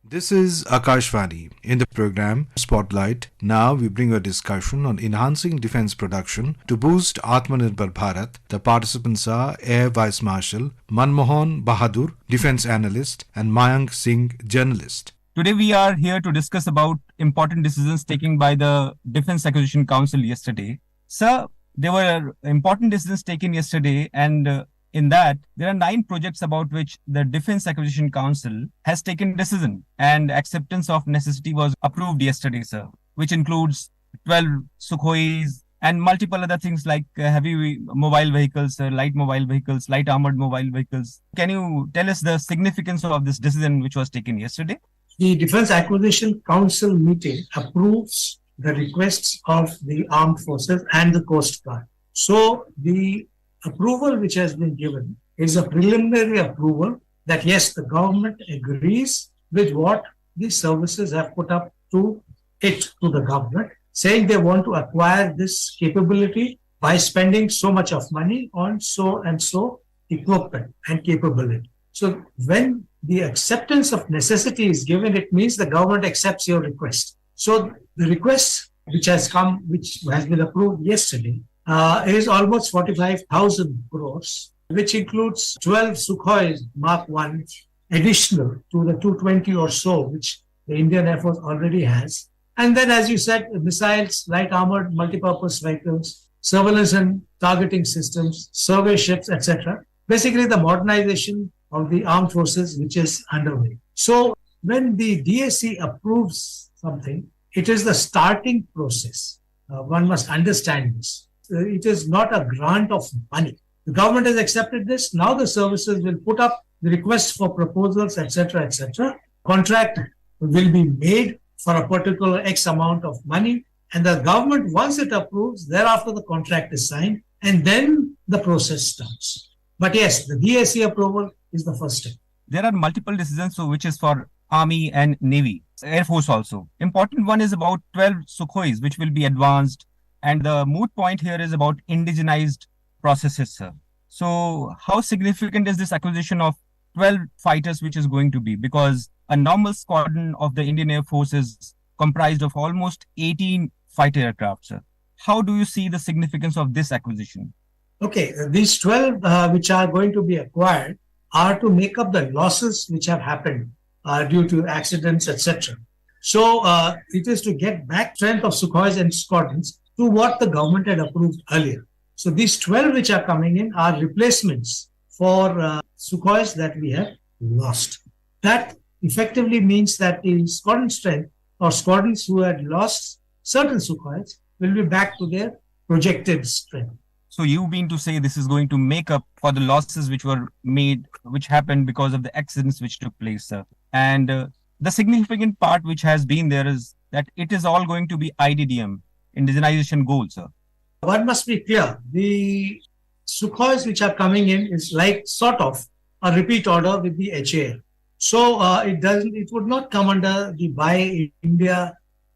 This is Akashvani. In the program Spotlight, now we bring a discussion on enhancing defense production to boost Atma Nirbhar Bharat. The participants are Air Vice Marshal Manmohan Bahadur, defense analyst, and Mayank Singh, journalist. Today we are here to discuss about important decisions taken by the Defense Acquisition Council yesterday. Sir, there were important decisions taken yesterday, and in that there are 9 projects about which the Defense Acquisition Council has taken decision, and acceptance of necessity was approved yesterday, sir, which includes 12 Sukhois and multiple other things like heavy mobile vehicles, light mobile vehicles, light armored mobile vehicles. Can you tell us the significance of this decision which was taken yesterday? The Defense Acquisition Council meeting approves the requests of the armed forces and the Coast Guard. So the approval which has been given is a preliminary approval that yes, the government agrees with what the services have put up to the government, saying they want to acquire this capability by spending so much of money on so and so equipment and capability. So when the acceptance of necessity is given, it means the government accepts your request. So the request which has been approved yesterday is almost 45,000 crores, which includes 12 Sukhois Mark 1 additional to the 220 or so, which the Indian Air Force already has. And then, as you said, missiles, light armored multipurpose vehicles, surveillance and targeting systems, survey ships, etc. Basically, the modernization of the armed forces which is underway. So when the DAC approves something, it is the starting process. One must understand this. It is not a grant of money. The government has accepted this. Now the services will put up the requests for proposals, etc., etc. Contract will be made for a particular X amount of money. And the government, once it approves, thereafter the contract is signed and then the process starts. But yes, the DAC approval is the first step. There are multiple decisions, so which is for Army and Navy, Air Force also. Important one is about 12 Sukhois, which will be advanced. And the moot point here is about indigenized processes, sir. So how significant is this acquisition of 12 fighters, which is going to be? Because a normal squadron of the Indian Air Force is comprised of almost 18 fighter aircraft, sir. How do you see the significance of this acquisition? Okay, these 12 which are going to be acquired are to make up the losses which have happened due to accidents, etc. So it is to get back strength of Sukhois and squadrons to what the government had approved earlier. So these 12 which are coming in are replacements for Sukhois that we have lost. That effectively means that the squadron strength or squadrons who had lost certain Sukhois will be back to their projected strength. So you mean to say this is going to make up for the losses which were made, which happened because of the accidents which took place, sir. And the significant part which has been there is that it is all going to be IDDM, indigenization goal, sir. One must be clear. The Sukhois which are coming in is like sort of a repeat order with the HAL. So it would not come under the Buy Indian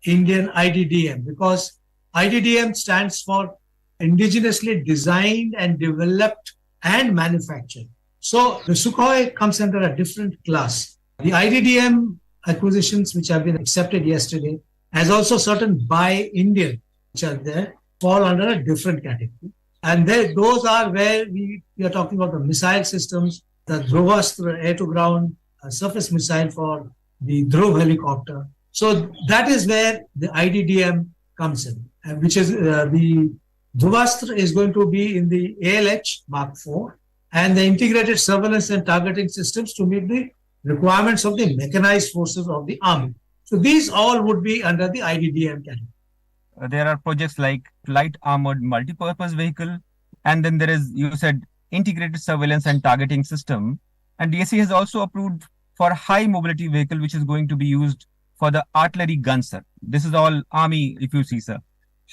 IDDM, because IDDM stands for indigenously designed and developed and manufactured. So the Sukhoi comes under a different class. The IDDM acquisitions which have been accepted yesterday, as also certain Buy Indian which are there, fall under a different category. And those are where we are talking about the missile systems, the Dhruvastra air-to-ground surface missile for the Dhruv helicopter. So that is where the IDDM comes in, which is the Dhruvastra is going to be in the ALH Mark 4 and the integrated surveillance and targeting systems to meet the requirements of the mechanized forces of the army. So these all would be under the IDDM category. There are projects like light armored multipurpose vehicle, and then there is, you said, integrated surveillance and targeting system. And DSC has also approved for high mobility vehicle, which is going to be used for the artillery guns, sir. This is all army, if you see, sir.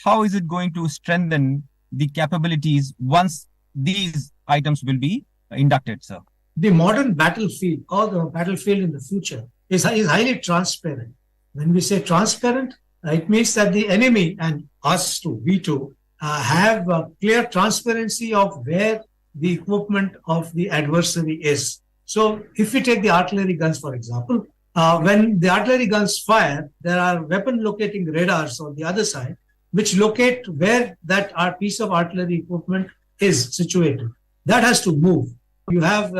How is it going to strengthen the capabilities once these items will be inducted, sir? The modern battlefield or the battlefield in the future is highly transparent. When we say transparent, it means that the enemy and us too, we too, have a clear transparency of where the equipment of the adversary is. So if we take the artillery guns, for example, When the artillery guns fire, there are weapon locating radars on the other side, which locate where that piece of artillery equipment is situated. That has to move. You have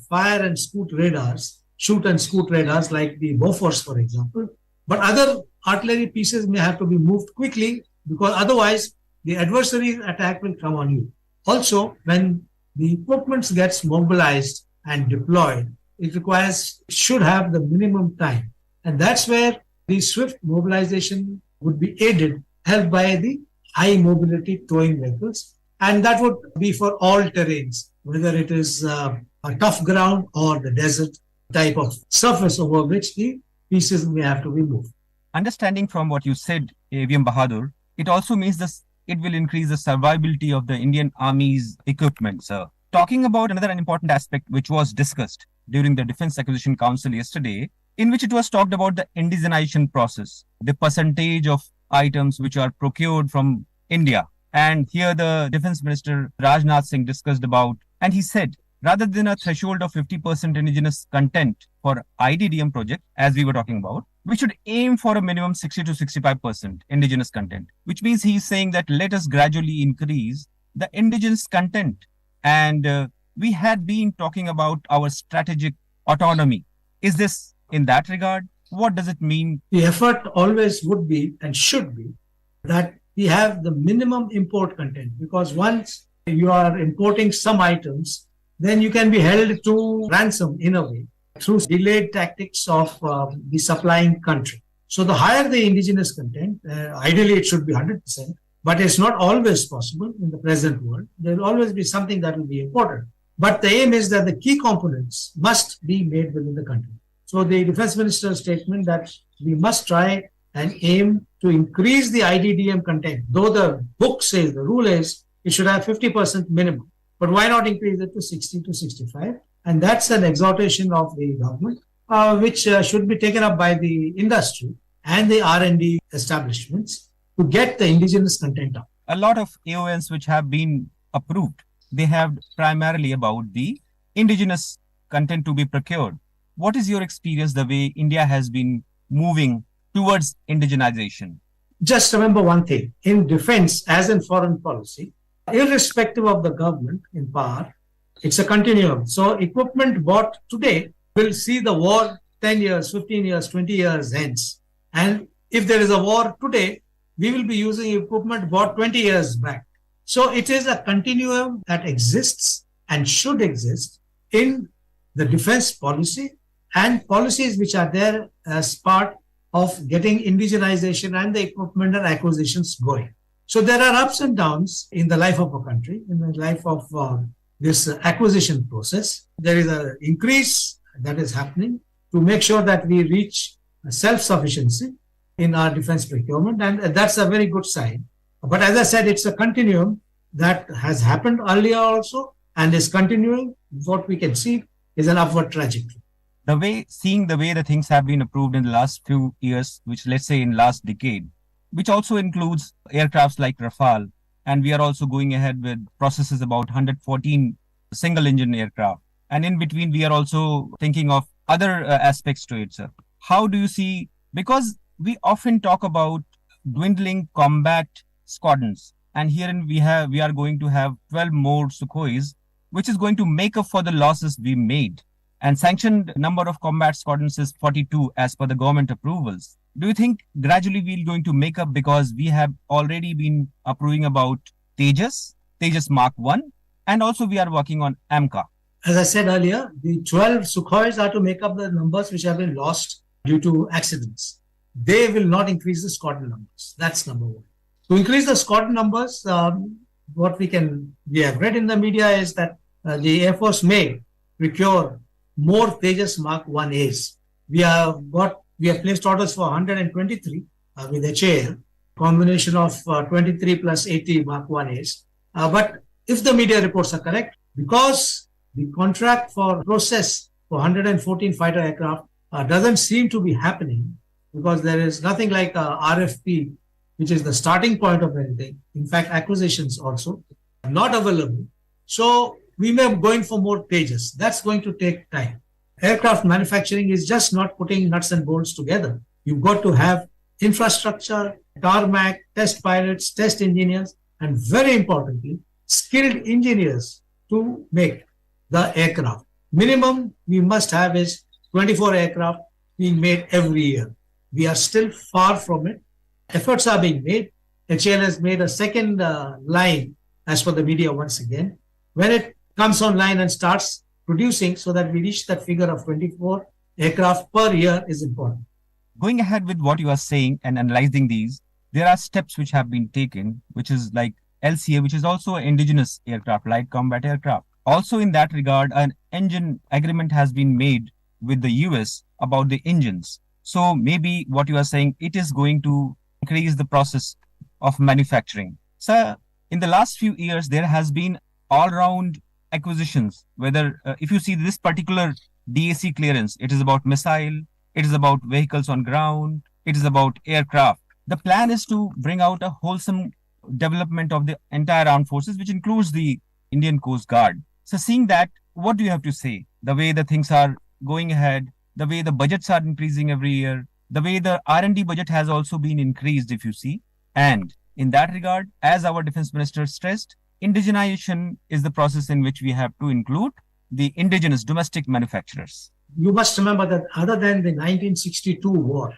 fire and shoot and scoot radars like the Bofors, for example. But other artillery pieces may have to be moved quickly because otherwise the adversary's attack will come on you. Also, when the equipment gets mobilized and deployed, it should have the minimum time. And that's where the swift mobilization would be helped by the high mobility towing vehicles. And that would be for all terrains, whether it is a tough ground or the desert type of surface over which the pieces may have to be moved. Understanding from what you said, AVM Bahadur, it also means it will increase the survivability of the Indian Army's equipment, sir. Talking about another important aspect which was discussed during the Defense Acquisition Council yesterday, in which it was talked about the indigenization process, the percentage of items which are procured from India. And here the Defense Minister Rajnath Singh discussed about, and he said, rather than a threshold of 50% indigenous content for IDDM project, as we were talking about, we should aim for a minimum 60 to 65% indigenous content, which means he's saying that let us gradually increase the indigenous content. And we had been talking about our strategic autonomy. Is this in that regard? What does it mean? The effort always would be and should be that we have the minimum import content, because once you are importing some items, then you can be held to ransom in a way through delayed tactics of the supplying country. So the higher the indigenous content, ideally it should be 100%, but it's not always possible in the present world. There will always be something that will be imported. But the aim is that the key components must be made within the country. So the Defense Minister's statement that we must try and aim to increase the IDDM content, though the book says, the rule is, it should have 50% minimum. But why not increase it to 60 to 65? And that's an exhortation of the government, which should be taken up by the industry and the R&D establishments to get the indigenous content up. A lot of AONs which have been approved, they have primarily about the indigenous content to be procured. What is your experience the way India has been moving towards indigenization? Just remember one thing, in defense as in foreign policy, irrespective of the government in power, it's a continuum. So equipment bought today will see the war 10 years, 15 years, 20 years hence. And if there is a war today, we will be using equipment bought 20 years back. So it is a continuum that exists and should exist in the defense policy and policies which are there as part of getting indigenization and the equipment and acquisitions going. So there are ups and downs in the life of a country, in the life of this acquisition process. There is an increase that is happening to make sure that we reach self-sufficiency in our defense procurement, and that's a very good sign. But as I said, it's a continuum that has happened earlier also and is continuing. What we can see is an upward trajectory. Seeing the way the things have been approved in the last few years, which let's say in last decade, which also includes aircrafts like Rafale, and we are also going ahead with processes about 114 single engine aircraft. And in between, we are also thinking of other aspects to it, sir. How do you see, because we often talk about dwindling combat squadrons, and herein we are going to have 12 more Sukhois, which is going to make up for the losses we made. And sanctioned number of combat squadrons is 42 as per the government approvals. Do you think gradually we're going to make up, because we have already been approving about Tejas Mark 1, and also we are working on AMCA? As I said earlier, the 12 Sukhois are to make up the numbers which have been lost due to accidents. They will not increase the squadron numbers. That's number one. To increase the squadron numbers, what we have read in the media is that the Air Force may procure more Tejas Mark 1As. We have placed orders for 123 with HAL, combination of 23 plus 80 Mark 1As. But if the media reports are correct, because the contract for process for 114 fighter aircraft doesn't seem to be happening, because there is nothing like a RFP, which is the starting point of anything. In fact, acquisitions also are not available. So we may be going for more pages. That's going to take time. aircraft manufacturing is just not putting nuts and bolts together. You've got to have infrastructure, tarmac, test pilots, test engineers, and very importantly, skilled engineers to make the aircraft. Minimum we must have is 24 aircraft being made every year. We are still far from it. Efforts are being made. HAL has made a second line as per the media once again. When it comes online and starts producing so that we reach that figure of 24 aircraft per year is important. Going ahead with what you are saying and analyzing these, there are steps which have been taken, which is like LCA, which is also an indigenous aircraft, light combat aircraft. Also in that regard, an engine agreement has been made with the US about the engines. So maybe what you are saying, it is going to increase the process of manufacturing. So in the last few years, there has been all-round acquisitions, whether if you see this particular DAC clearance, it is about missile, it is about vehicles on ground, it is about aircraft. The plan is to bring out a wholesome development of the entire armed forces, which includes the Indian Coast Guard. So seeing that, what do you have to say? The way the things are going ahead, the way the budgets are increasing every year, the way the R&D budget has also been increased, if you see. And in that regard, as our defense minister stressed, indigenization is the process in which we have to include the indigenous domestic manufacturers. You must remember that other than the 1962 war,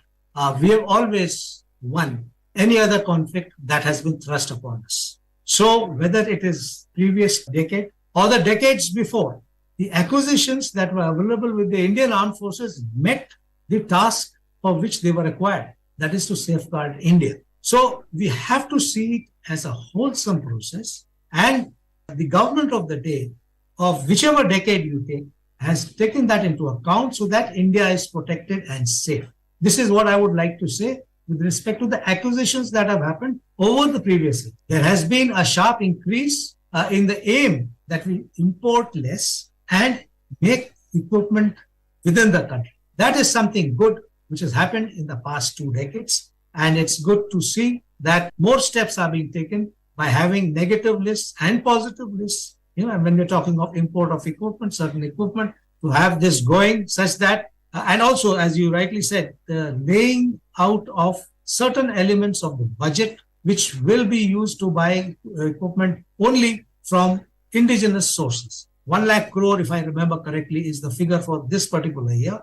we have always won any other conflict that has been thrust upon us. So whether it is previous decade or the decades before, the acquisitions that were available with the Indian Armed Forces met the task for which they were acquired, that is to safeguard India. So we have to see it as a wholesome process, and the government of the day, of whichever decade you take, has taken that into account so that India is protected and safe. This is what I would like to say with respect to the acquisitions that have happened over the previous year. There has been a sharp increase in the aim that we import less and make equipment within the country. That is something good which has happened in the past 2 decades. And it's good to see that more steps are being taken by having negative lists and positive lists. And when we're talking of import of equipment, certain equipment, to have this going such that, and also, as you rightly said, the laying out of certain elements of the budget, which will be used to buy equipment only from indigenous sources. 1 lakh crore, if I remember correctly, is the figure for this particular year,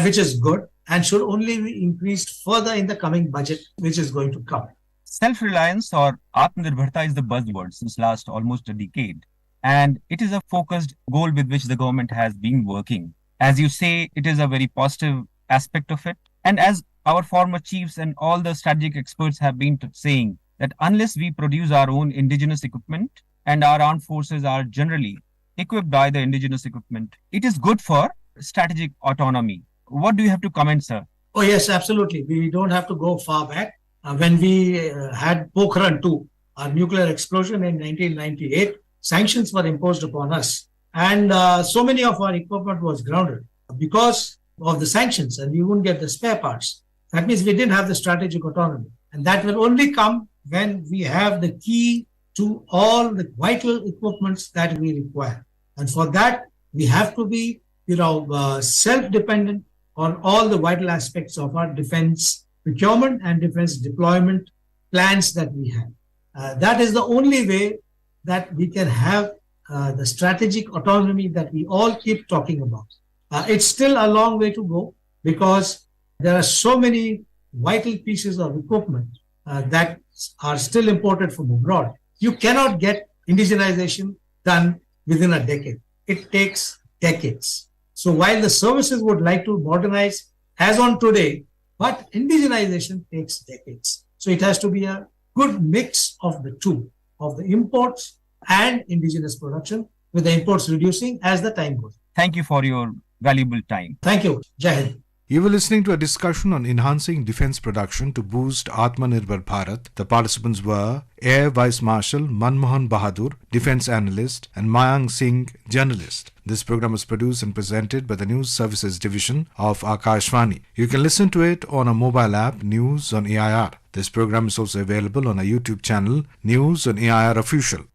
which is good and should only be increased further in the coming budget, which is going to come. Self-reliance or Atma is the buzzword since last almost a decade. And it is a focused goal with which the government has been working. As you say, it is a very positive aspect of it. And as our former chiefs and all the strategic experts have been saying, that unless we produce our own indigenous equipment and our armed forces are generally equipped by the indigenous equipment, it is good for strategic autonomy. What do you have to comment, sir? Oh, yes, absolutely. We don't have to go far back. When we had Pokhran 2, our nuclear explosion in 1998, sanctions were imposed upon us. And so many of our equipment was grounded because of the sanctions, and we wouldn't get the spare parts. That means we didn't have the strategic autonomy. And that will only come when we have the key to all the vital equipments that we require. And for that, we have to be, self-dependent on all the vital aspects of our defense procurement and defense deployment plans that we have. That is the only way that we can have the strategic autonomy that we all keep talking about. It's still a long way to go because there are so many vital pieces of equipment that are still imported from abroad. You cannot get indigenization done within a decade. It takes decades. So while the services would like to modernize as on today, but indigenization takes decades. So it has to be a good mix of the two, of the imports and indigenous production, with the imports reducing as the time goes. Thank you for your valuable time. Thank you. Jai Hind. You were listening to a discussion on enhancing defense production to boost Atma Nirbhar Bharat. The participants were Air Vice Marshal Manmohan Bahadur, defense analyst, and Mayank Singh, journalist. This program was produced and presented by the News Services Division of Akashvani. You can listen to it on a mobile app, News on AIR. This program is also available on our YouTube channel, News on AIR Official.